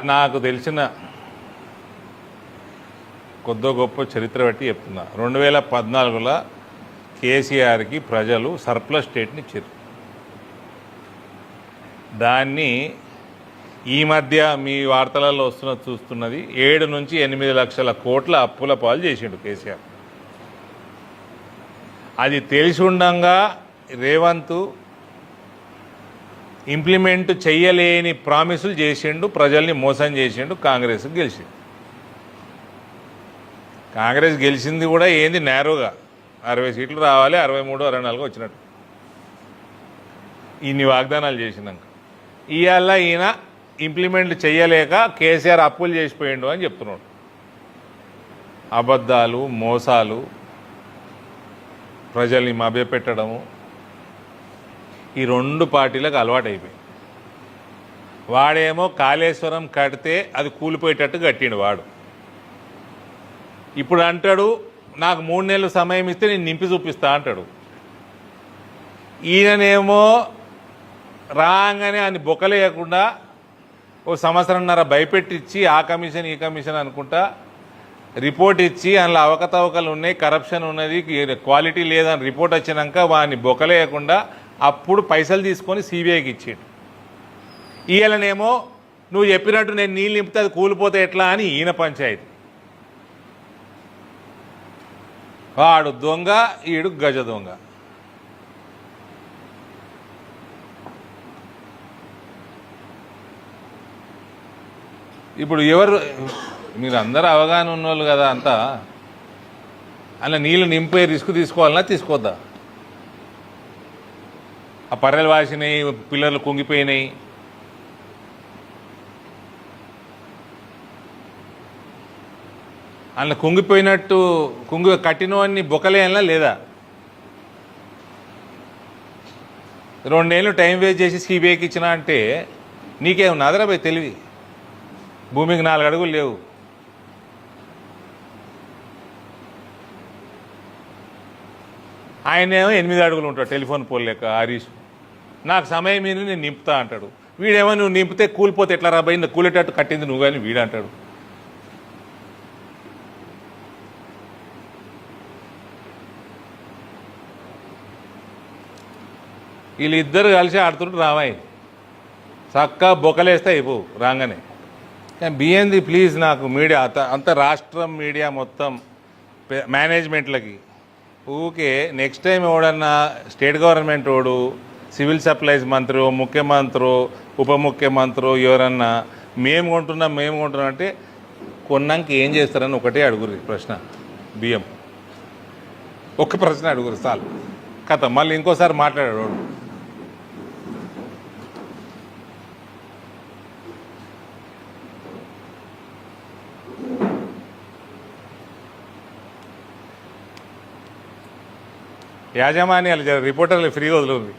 నాకు తెలిసిన కొద్దో గొప్ప చరిత్ర బట్టి చెప్తున్నా, 2014లో కేసీఆర్కి ప్రజలు సర్ప్లస్ స్టేట్ని ఇచ్చారు. దాన్ని ఈ మధ్య మీ వార్తలలో చూస్తున్నది 7 నుంచి 8 లక్షల కోట్ల అప్పుల పాలు చేసిండు కేసీఆర్. అది తెలిసి ఉండంగా రేవంత్ ఇంప్లిమెంట్ చెయ్యలేని ప్రామిసులు చేసిండు, ప్రజల్ని మోసం చేసిండు, కాంగ్రెస్ గెలిచింది. కాంగ్రెస్ గెలిచింది కూడా ఏంది నేరోగా 60 సీట్లు రావాలి, 63, 64 వచ్చినట్టు ఇన్ని వాగ్దానాలు చేసినాక ఇవాళ ఈయన ఇంప్లిమెంట్ చెయ్యలేక కేసీఆర్ అప్పులు చేసిపోయిండు అని చెప్తున్నాడు. అబద్ధాలు, మోసాలు, ప్రజల్ని మభ్యపెట్టడము ఈ 2 పార్టీలకు అలవాటు అయిపోయింది. వాడేమో కాళేశ్వరం కడితే అది కూలిపోయేటట్టు కట్టిండు వాడు. ఇప్పుడు అంటాడు నాకు 3 నెలలు సమయం ఇస్తే నేను నింపి చూపిస్తా అంటాడు. ఈయననేమో రాగానే అని బొక్కలేయకుండా 1 సంవత్సరంన్నర భయపెట్టించి ఆ కమిషన్ ఈ కమిషన్ అనుకుంటా రిపోర్ట్ ఇచ్చి అందులో అవకతవకలు ఉన్నాయి, కరప్షన్ ఉన్నది, క్వాలిటీ లేదని రిపోర్ట్ వచ్చినాక వాడిని బొక్కలేయకుండా అప్పుడు పైసలు తీసుకొని సిబిఐకి ఇచ్చాడు. ఈయననేమో నువ్వు చెప్పినట్టు నేను నీళ్ళు నింపితే అది కూలిపోతే ఎట్లా అని ఈయన పంచాయతీ. వాడు దొంగ, ఈడు గజ దొంగ. ఇప్పుడు ఎవరు మీరు అందరూ అవగాహన ఉన్నోళ్ళు కదా అంతా, అలా నీళ్ళు నింపే రిస్క్ తీసుకోవాలన్నా తీసుకోవద్దా? ఆ పర్రెలు వాసినాయి, పిల్లర్లు కుంగిపోయినాయి. అలా కుంగిపోయినట్టు కట్టినవన్నీ బొక్కలేనా లేదా? 2 ఏళ్ళు టైం వేస్ట్ చేసి సిబిఐకి ఇచ్చినా అంటే నీకేమున్నదిరా పోయి తెలివి? భూమికి 4 అడుగులు లేవు. ఆయనేమో 8 అడుగులు ఉంటాడు టెలిఫోన్ పోల్ లెక్క హరీష్. నాకు సమయం మీద నేను నింపుతా అంటాడు. వీడేమో నువ్వు నింపితే కూలిపోతే ఎట్లా రాబోయింది, కూలేటట్టు కట్టింది నువ్వు కానీ వీడంటాడు. వీళ్ళిద్దరు కలిసి ఆడుతుంటే రామాయి చక్కగా బొక్కలేస్తే అయిపోవు రాగానే. కానీ బియ్యంది ప్లీజ్ నాకు మీడియా అంత రాష్ట్రం మీడియా మొత్తం మేనేజ్మెంట్లకి ఊకే నెక్స్ట్ టైం ఎవడన్నా స్టేట్ గవర్నమెంట్ వాడు సివిల్ సప్లైస్ మంత్రి, ముఖ్యమంత్రి, ఉప ముఖ్యమంత్రి ఎవరన్నా మేము కొంటున్నాం అంటే కొన్నాక ఏం చేస్తారని ఒకటే అడుగురు ప్రశ్న. బియ్యం ఒక్క ప్రశ్న అడుగురు చాలు, కథ మళ్ళీ ఇంకోసారి మాట్లాడాడు. యాజమాన్యాలు రిపోర్టర్లు ఫ్రీగా వదులుంది.